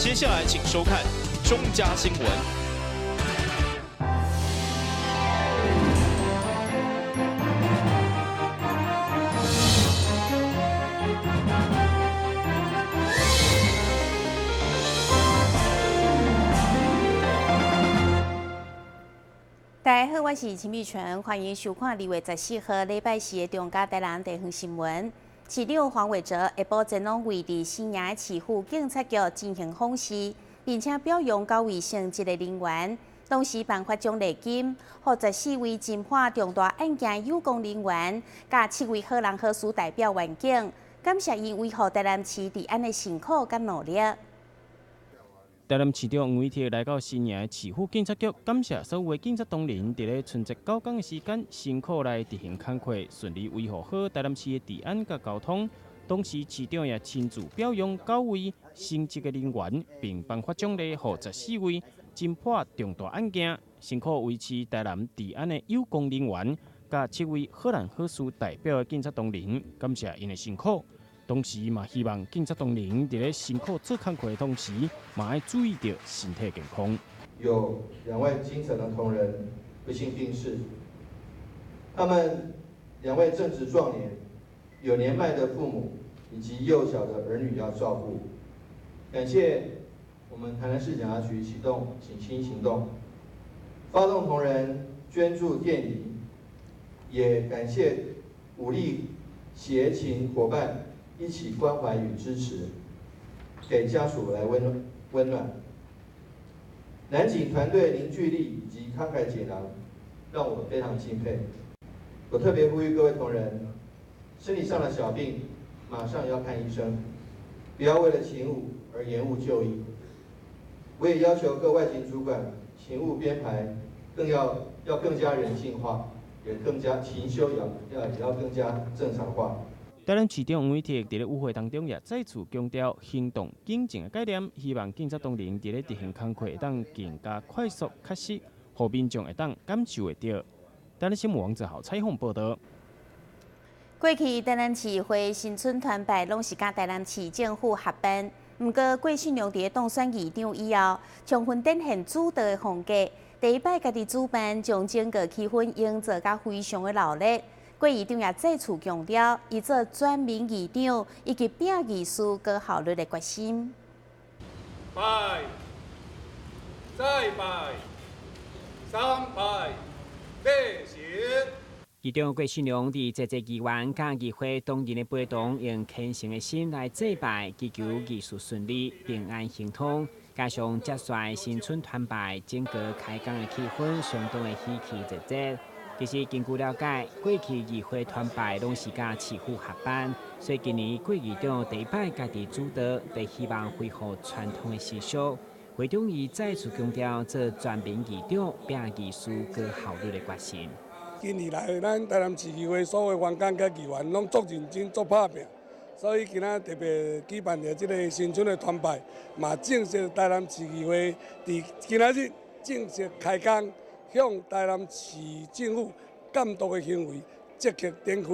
接下来请收看中嘉新闻。大家好，我是陈美纯，欢迎收看2月14号礼拜四的中嘉台南地方新闻。市长黄伟哲下晡前往为伫新营市府警察局进行访视，并且表扬9位升职的人员，同时颁发奖励金，予14位侦破重大案件有功人员，甲7位好人好事代表员警，感谢因维护台南市治安的辛苦甲努力。台南市长黄伟哲来到新营市府警察局，感谢所有的警察同仁伫咧春节9天的时间辛苦来执行工作，顺利维护好台南市的治安甲交通。同时，市长也亲自表扬9位升职的人员，并颁发奖励予14位侦破重大案件、辛苦维持台南治安的有功人员，甲7位好人好事代表的警察同仁，感谢因的辛苦。同时嘛，希望警察同仁伫咧辛苦做工课的同时，嘛要注意到身体健康。有2位基层的同仁不幸病逝，他们2位正值壮年，有年迈的父母以及幼小的儿女要照顾。感谢我们台南市警察局启动请亲行动，发动同仁捐助电椅，也感谢武力协勤伙伴一起关怀与支持，给家属来温暖。南警团队凝聚力以及慷慨解囊，让我非常敬佩。我特别呼吁各位同仁，身体上的小病马上要看医生，不要为了勤务而延误就医。我也要求各外勤主管勤务编排要更加人性化，也更加勤休也要更加正常化。台南市长黄伟哲伫咧舞会当中也再次强调行动警政的概念，希望警察同仁伫咧执行工作会当更加快速、确实，互民众会当感受会到。台南新闻王志豪采访报道。过去台南市会新春团拜拢是甲台南市政府合办，不过郭信良伫当选议长以后，充分展现主导的风格。第一摆家己主办，将整个气氛营造甲非常的热烈。郭议长也再次强调，伊做全民议长以及摒议事高效率的决心。拜，再拜，3拜，4行。议长郭信良伫在座议员甲议会同仁的陪同，用虔诚的心来祭拜，祈求议事顺利、平安行通。加上接率新春团拜，整个开工的气氛相当的喜气热热。其实根据了解，过去议会团拜拢是甲市府合办，所以今年郭议长第一摆家己主导，就希望恢复传统的习俗。会中伊再次强调做全民议长、摒议事高效率的决心。今年来，咱台南市议会所有员工甲议员拢足认真、足拍拼，所以今仔特别举办了这个新春的团拜，嘛正式台南市议会伫今仔日正式开工。向台南市政府监督的行为积极展开，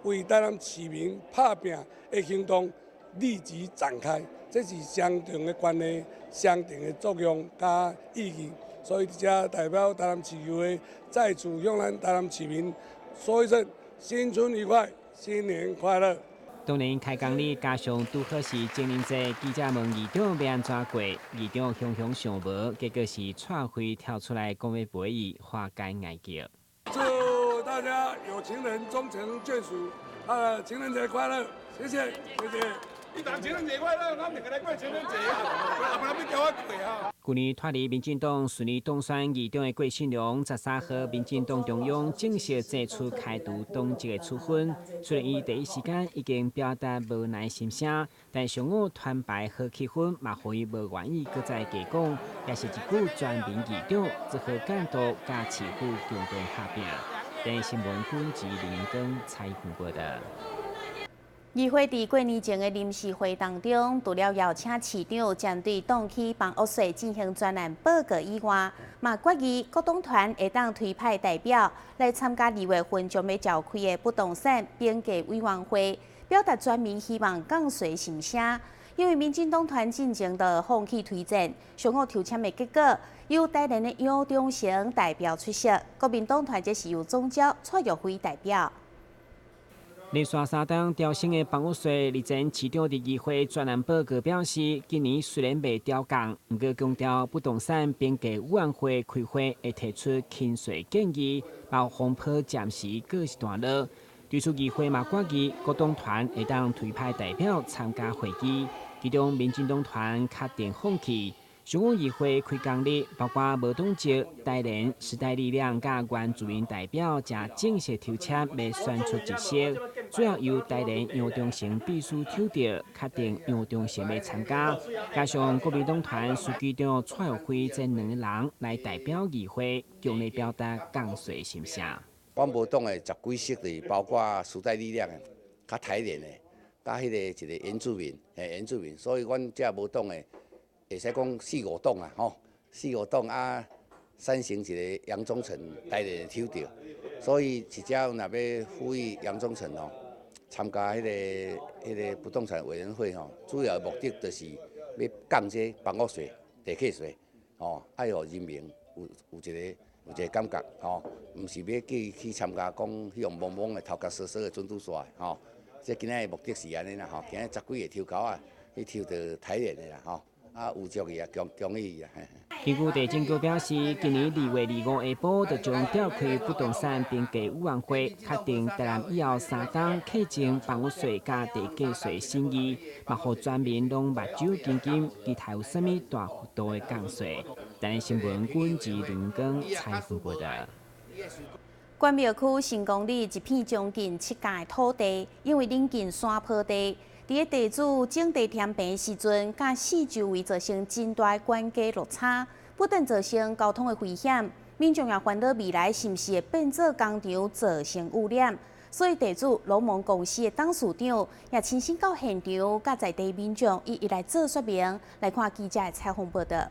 为台南市民拍拼的行动立即展开，这是相当的关系、相当的作用加意义。所以，这代表台南市议会再次向咱台南市民说一声新春愉快，新年快乐。当年开工日加上拄好是情人节，记者问议长要安怎过，议长雄雄想无，结果是串会跳出来讲要陪伊化解哀叫。祝大家有情人终成眷属，情人节快乐！谢谢，谢谢。你当情人节快乐，咱两个来过情人节啊！不然要叫我过啊！去年脱离民进党顺利当选议长的郭信良，13号民进党中央正式祭出开除党籍的处分。虽然伊第一时间已经表达无奈心声，但上午团拜好气氛，嘛互伊无愿意搁再加讲，也是一句全民议长，只好监督甲市府共同合拼。台新闻军及林根采访报道。议会伫过年前的临时会当中，除了邀请市长针对党区帮恶税进行专案报告以外，嘛决议各党团会当推派代表来参加2月份将要召开的不动产变革委员会，表达全民希望降税心声。因为民进党团进行的放弃推荐，上午抽签的结果，由台联的杨忠成代表出席，国民党团则是由总召蔡玉辉代表。连续3档调升的房屋税，日前市长伫议会专栏报告表示，今年虽然未调降，不过强调不动产评价委员会开会会提出轻税建议，包风波暂时告一段落。对此议会嘛决议，各党团会当推派代表参加会议，其中民进党团确定放弃。上午议会开工日，包括无党籍、台联、时代力量甲原住民代表，才正式抽签要选出一席。最后由台联杨忠成秘书抽到，确定杨忠成要参加。加上国民党团书记长蔡玉辉这2个人来代表议会，强烈表达降税心声。阮无党的10几席的，包括时代力量的、较台联的、甲迄个一个原住民，所以阮这无党的。会使讲4、5党啊，吼，4、5党啊，产生一个杨忠成台联的抽到，所以真正若要呼吁杨忠成吼参加迄个不动产委员会吼，主要的目的就是要降这房屋税、地契税，吼，爱互人民有一个感觉，吼，毋是要去参加讲迄种懵懵的头壳缩缩的准拄煞，吼，这今仔的目的是安尼啦，吼，今仔10几个抽高啊，去抽到台联的啦，吼。啊，有足伊啊，恭喜伊啊！根据地政局表示，今年2月25日下晡，就将召开不动产评价委员会，确定台南以后3档课征房屋税甲地价税审议，嘛，互全民拢目睭紧紧，期待有啥物大幅度的降税。台南新闻阮自林光采访报道。关庙区成功里一片将近7甲的土地，因为临近山坡地。伫个地主种地填平时阵，甲四周围造成真大管街落差，不但造成交通的危险，民众也烦恼未来是毋是会变做工厂，造成污染。所以地主龙盟公司的董事长也亲身到现场，甲在地民众一一来做说明。来看记者的采访报道。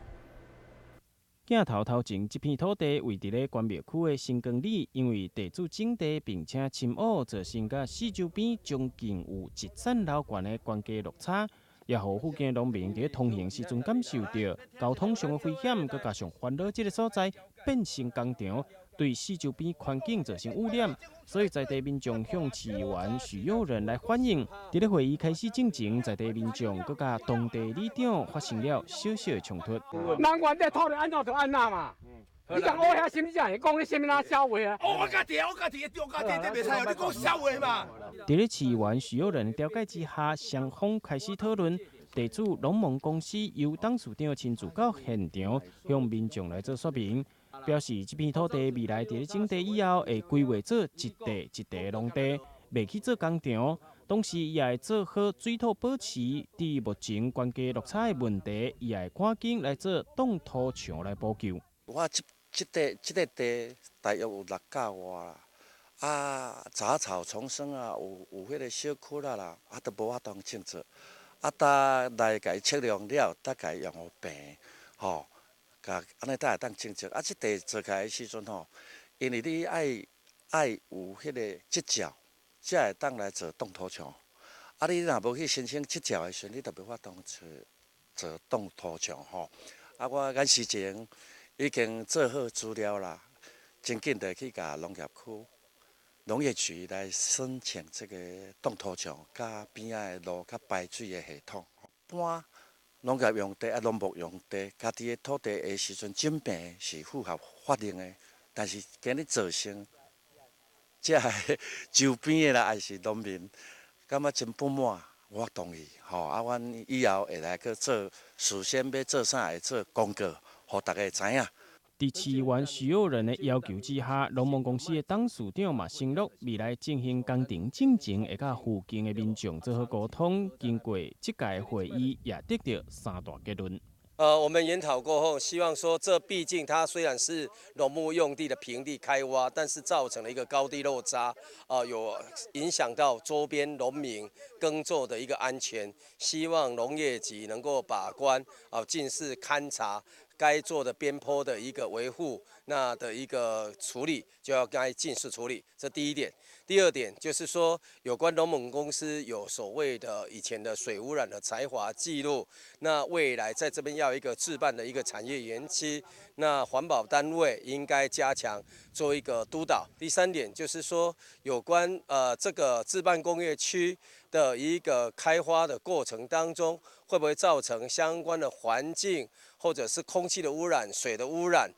镜头头前，这片土地位伫咧关庙区的新光里，因为地主种地并且侵污，造成甲四周边将近有1层楼高的关街落差，也互附近农民伫通行时阵感受到交通上的危险，佮加上烦恼这个所在变成工厂，对四周边环境造成污染，所以在地民众向市员徐友仁来反映。伫咧会议开始进前，在地民众佮甲当地里长发生了小小的冲突。人原地土地安怎就安那嘛。你讲我遐心，你才会讲你什么那笑话啊？我家己丢家己，这袂使哦，你讲笑话嘛？伫咧市员徐友仁调解之下，双方开始讨论。地主农盟公司由董事长亲自到现场，向民众来做说明，表示这片土地未来伫咧种地以后，会规划做一地一地的农地，袂去做工厂。同时，也会做好水土保持。伫目前关街落差的问题，也会赶紧来做冻土墙来补救。我这个地大约有6甲外啦，啊，杂草丛生啊，有迄个小窟啦，啊，都无法当种植。啊，搭来甲伊测量了，搭甲伊用好平，吼，甲安尼才会当种植。啊，即地做起来的时阵吼，因为你爱有迄个执照，才会当来做冻土墙。啊，你若无去申请执照的时阵，你就无法当做冻土墙吼。啊，我眼时前已经做好资料啦，真紧的去甲农业区。农业局来申请这个冻土墙，甲边仔的路、甲排水的系统。搬农业用地啊、农牧用地，家己的土地的时阵种病是符合法令的，但是今日造成这周边的啦，还是农民感觉真不满。我同意，吼啊，阮以后会来去做，事先要做啥会做公告，互大家知影。伫市员徐友仁的要求之下，农盟公司的董事长嘛承诺，未来进行工程进前，会甲附近的民众做好沟通。经过这届会议，也得到3大结论。我们研讨过后，希望说，这毕竟它虽然是农牧用地的平地开挖，但是造成了一个高低落差，有影响到周边农民耕作的一个安全。希望农业局能够把关，尽是勘察，该做的边坡的一个维护，那的一个处理就要该尽速处理，这第一点。第二点就是说，有关农猛公司有所谓的以前的水污染的才华记录，那未来在这边要有一个自办的一个产业园区，那环保单位应该加强做一个督导。第三点就是说，有关这个自办工业区的一个开发的过程当中，会不会造成相关的环境或者是空气的污染、水的污染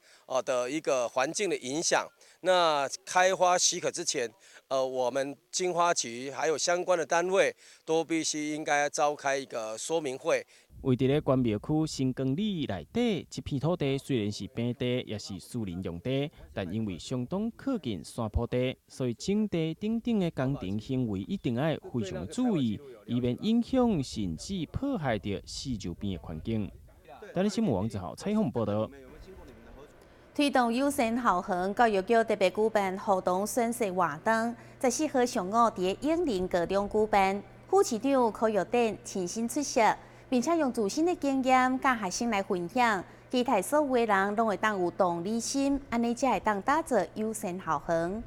的一个环境的影响？那开发许可之前，我们经发局还有相关的单位都必须应该召开一个说明会。位伫咧关庙区新耕里内底，这片土地虽然是平地，也是私人用地，但因为相当靠近山坡地，所以种地等等的工程行为一定要非常注意，以免影响甚至破坏到四周边的环境。台湾新闻网1号采访报道。推动友善校园，教育局特别举办互动宣誓活动，在4号上午伫永宁高中举办。副市长柯玉典亲身出席，并且用自身的经验甲学生来分享，期待所有人拢会当有同理心，安尼才会当打造友善校园。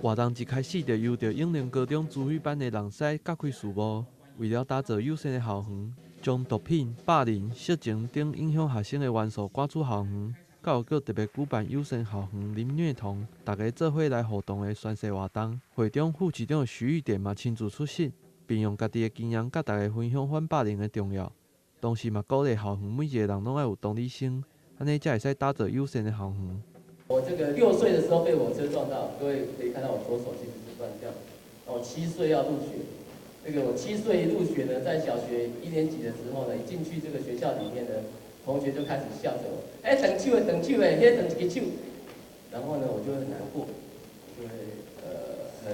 活动一开始就由着永宁高中主语班的人师揭开序幕，为了打造友善的校园，将毒品、霸凌、色情等影响学生的元素赶出校园。教育局特别举办友善校园零虐童，大家做伙来互动的宣誓活动。会中副市长徐玉典嘛亲自出席，并用家己的经验甲大家分享反霸凌的重要。同时嘛鼓励校园每一个人拢要有同理心，安尼才会使打造友善的校园。我这个6岁的时候被火车撞到，各位可以看到我左手其实是断掉。我7岁要入学，我7岁入学呢，在小学1年级的时候呢，一进去这个学校里面呢。同学就开始笑着我，等手的，等手的，迄等一个手。然后呢，我就很难过，就会很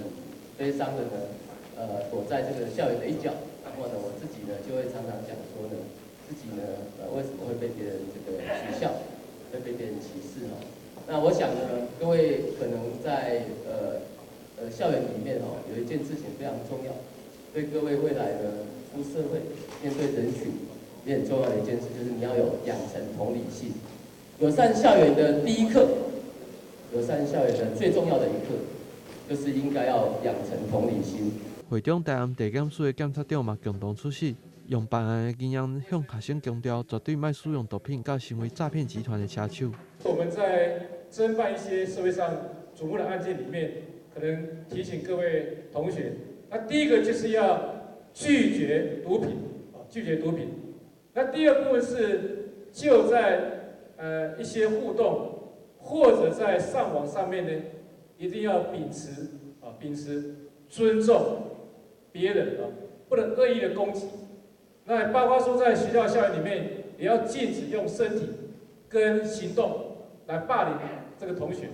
悲伤的呢，躲在这个校园的一角。然后呢，我自己呢就会常常讲说呢，自己呢为什么会被别人这个取笑，会被别人歧视哦。那我想呢，各位可能在校园里面有一件事情非常重要，对各位未来呢出社会面对人群。也很重要的一件事，就是你要有养成同理心。友善校园的第一课，友善校园的最重要的一课，就是应该要养成同理心。会中台南地检署的检察长嘛共同出席，用办案的经验向学生强调，绝对莫使用毒品，甲成为诈骗集团的车手。我们在侦办一些社会上瞩目的案件里面，可能提醒各位同学，那第一个就是要拒绝毒品，拒绝毒品。那第二部分是就在一些互动或者在上网上面呢，一定要秉持尊重别人不能恶意的攻击。那包括说在学校校园里面，也要禁止用身体跟行动来霸凌这个同学。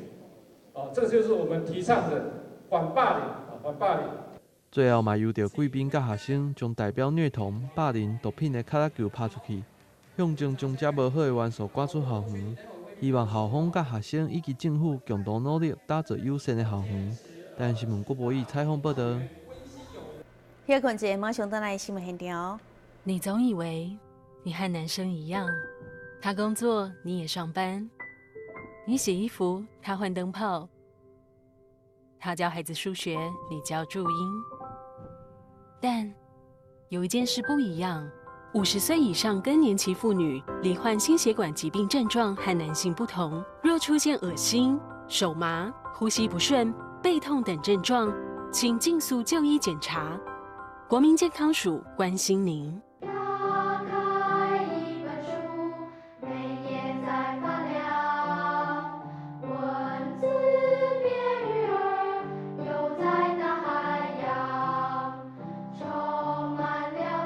这个就是我们提倡的反霸凌反霸凌。最后嘛，由着贵宾甲学生将代表虐童、霸凌、毒品的卡拉球拍出去，象征将这无好的元素赶出校园。希望校方甲学生以及政府共同努力，打造友善的校园。台湾新闻郭博义采访报道。休困者马上登来新闻现场。你总以为你和男生一样，他工作你也上班，你洗衣服他换灯泡，他教孩子数学你教注音。但有一件事不一样，50岁以上更年期妇女罹患心血管疾病症状和男性不同，若出现恶心、手麻、呼吸不顺、背痛等症状，请尽速就医检查。国民健康署关心您。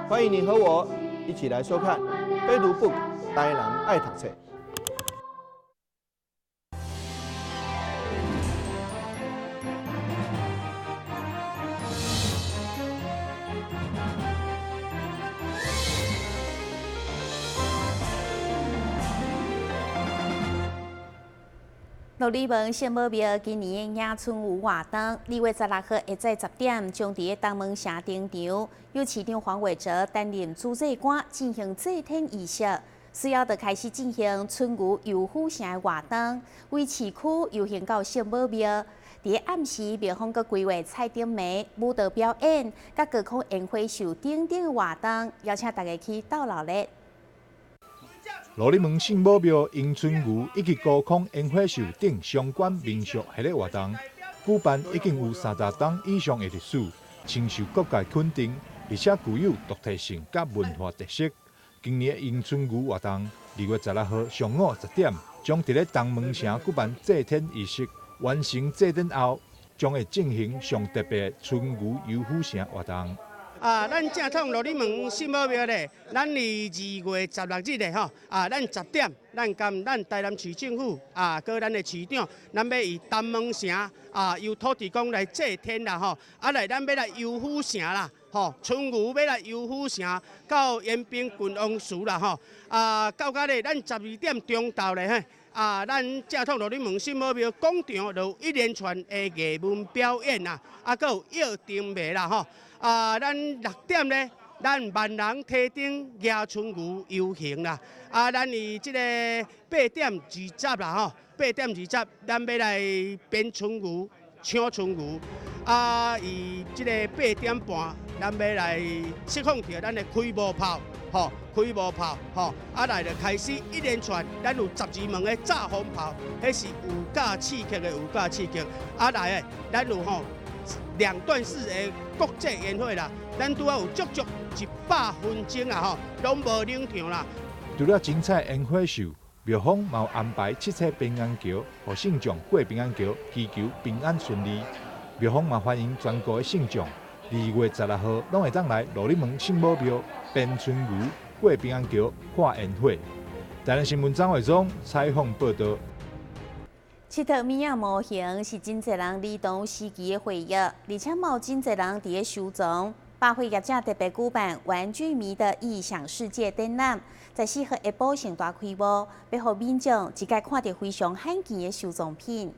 欢迎你和我一起来收看《非读 book》台南爱读册。乐里门圣母庙今年的迎春有活动，2月16号下晝10點，將伫東門城登場，由市長黃偉哲擔任主祭官進行祭天儀式。随后就开始进行春牛游虎城的活动，为市区游行到圣母庙。伫暗时，庙方阁规划蔡丁梅舞蹈表演，甲高空烟火秀等等的活动，邀请大家去到老热。罗里门圣母庙迎春牛以及高空烟火秀等相关民俗系列活动，举办已经有30档以上的历史，深受各界肯定，而且具有独特性甲文化特色。今年的迎春牛活动，2月16号上午10点，将伫咧东门城举办祭天仪式。完成祭典后，将会进行上特别的春牛游虎城活动。咱正统罗里门圣母庙咧，咱2月16日咧吼，咱10点，咱台南市政府搁咱的市长，咱要以东门城由土地公来祭天啦吼，来咱要来游虎城啦。吼，春牛要来游虎城到延平郡王祠啦吼，到甲咧咱12点钟到咧嘿。咱正统罗里门圣母庙广场就有一连串的艺文表演啦，搁有摇灯卖啦吼。咱6点咧，咱万人梯顶举春牛游行啦。咱以即个8点20啦吼，8点20，咱要来编春牛、抢春牛。以即个8点半，咱要来释放掉咱的开幕炮。吼，开幕炮，吼，来就开始一连串，咱有12门的炸风炮，迄是有够刺激的，有够刺激。来诶，咱有吼2段式的国际宴会啦，咱拄好有足足100分钟啊吼，拢无冷场啦。除了精彩烟火秀，庙方嘛有安排7彩平安桥，互信众过平安桥，祈求平安顺利。庙方嘛欢迎全国的信众，2月16号拢会当来罗里门圣母庙。编春牛过平安桥看烟火。台南新闻张伟忠采访报道。七套米仔模型是真侪人儿童时期的回忆，而且嘛有真侪人伫咧收藏。百货业者特别举办玩具迷的异想世界展览，在4号下晡盛大开幕，要互民众一概看到非常罕见的收藏品。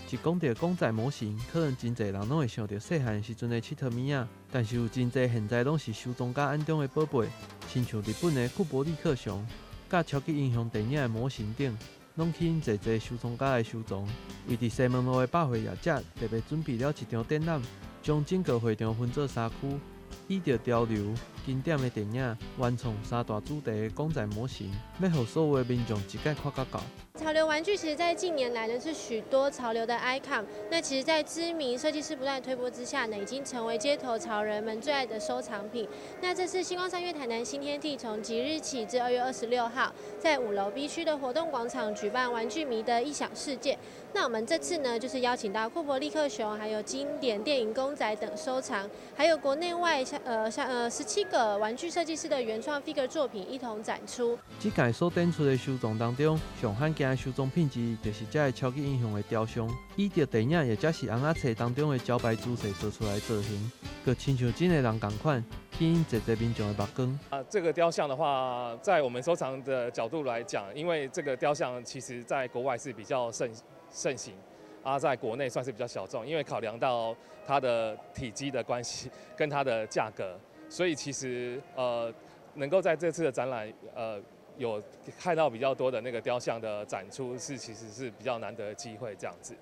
是讲到公仔模型，可能真侪人拢会想到细汉时阵的七套米仔，但是有真侪现在拢是收藏家眼中的宝贝，亲像日本的库伯利克熊、甲超级英雄电影的模型等，拢吸引侪侪收藏家来收藏。为伫西门路的百货业者特别准备了一场展览，将整个会场分做3区，依照潮流、经典的电影，完创3大主题的公仔模型，要互所有的民众一概看到到。潮流玩具其实在近年来呢是许多潮流的 icon， 那其实在知名设计师不断推波之下呢，已经成为街头潮人们最爱的收藏品。那这次星光三月台南新天地从即日起至2月26号，在5楼 B 区的活动广场举办玩具迷的异想世界。那我们这次呢，就是邀请到库伯利克熊，还有经典电影公仔等收藏，还有国内外17个玩具设计师的原创 figure 作品一同展出。这届所展出的收藏当中，上罕见的收藏品之一，就是这个超级英雄的雕像，依照电影也则是红仔册当中的招牌姿势做出来的造型，佮亲像真的人同款，吸引侪侪民众的目光。这个雕像的话，在我们收藏的角度来讲，因为这个雕像其实在国外是比较盛行，在国内算是比较小众，因为考量到它的体积的关系跟它的价格，所以其实能够在这次的展览有看到比较多的那个雕像的展出，其实是比较难得的机会这样子。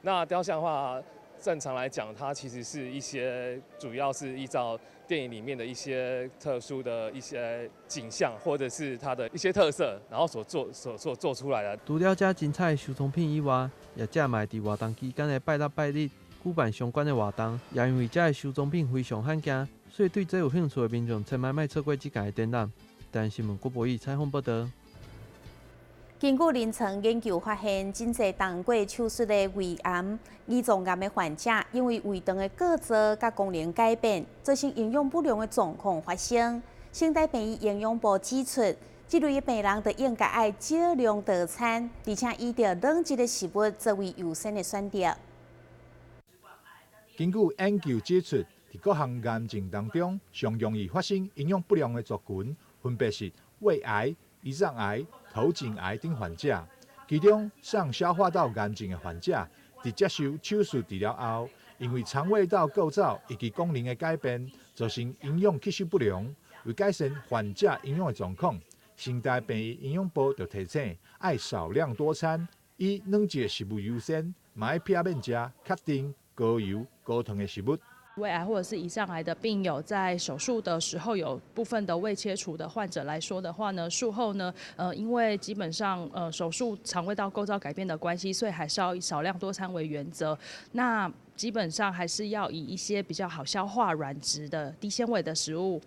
那雕像的话，正常来讲，它其实是一些主要是依照电影里面的一些特殊的一些景象，或者是它的一些特色，然后所做出来的。除了这精彩的收藏品以外，业者嘛会伫活动期间的拜六拜日举办相关的活动，也因为这收藏品非常罕见，所以对这有兴趣的民众千万莫错过这届的展览。台南新闻郭博义采访报道。根据临床研究发现，真侪动过手术的胃癌、胰脏癌的患者，因为胃肠的构造甲功能改变，造成营养不良的状况发生。省台病院营养部指出，这类病人就应该爱少量大餐，而且以着冷质的食物作为优先的选择。根据研究指出，伫伫各项癌症当中，上容易发生营养不良的族群，分别是胃癌、胰脏癌、头颈癌等患者。其中，上消化道癌症的患者，伫接受手术治疗后，因为肠胃道构造以及功能的改变，造成营养吸收不良。为改善患者营养的状况，新台病院营养部就提醒，爱少量多餐，以软质食物优先，嘛爱避免食确定高油、高糖的食物。胃癌或者是胰脏癌的病友，在手术的时候有部分的胃切除的患者来说的话呢，术后呢，因为基本上手术肠胃道构造改变的关系，所以还是要以少量多餐为原则。那基本上还是要以一些比较好消化、软质的低纤维的食物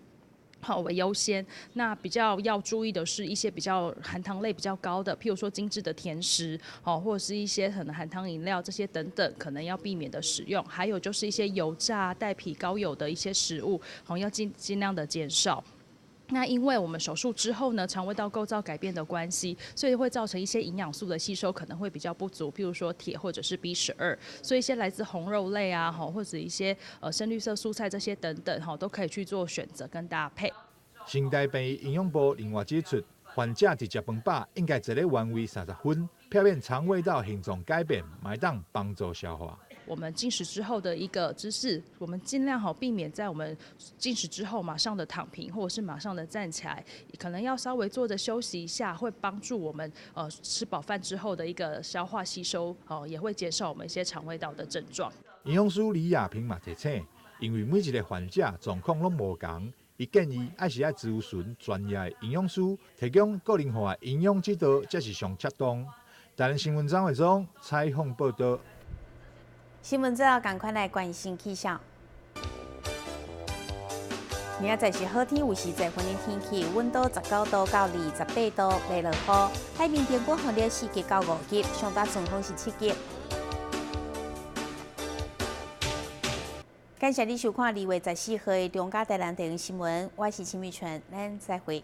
好为优先。那比较要注意的是一些比较含糖类比较高的，譬如说精致的甜食，或者是一些可能含糖饮料这些等等，可能要避免的使用。还有就是一些油炸、带皮高油的一些食物，要尽量的减少。那因为我们手术之后呢，肠胃道构造改变的关系，所以会造成一些营养素的吸收可能会比较不足，譬如说铁或者是 B12，所以一些来自红肉类啊，或者一些深绿色蔬菜这些等等，都可以去做选择跟搭配。新台病院营养部另外指出，患者伫食饭饱应该一日原位30分，避免肠胃道形状改变，嘛当帮助消化。我们进食之后的一个姿势，我们尽量避免在我们进食之后马上的躺平，或者是马上的站起来，可能要稍微坐着休息一下，会帮助我们吃饱饭之后的一个消化吸收，也会减少我们一些肠胃道的症状。营养师李亚平嘛提醒，因为每一个患者状况拢无同，伊建议爱咨询专业的营养师，提供个人化的营养指导，才是上恰当。台南新闻张伟忠采访报道。新闻之后，赶快来关心气象。明仔载是好天，有时在风的天气，温度19度到28度，袂落雨。海面平均风力4级到5级，上大阵风是7级。感谢你收看2月14号的中嘉台南地方新闻，我是陈美泉，咱再会。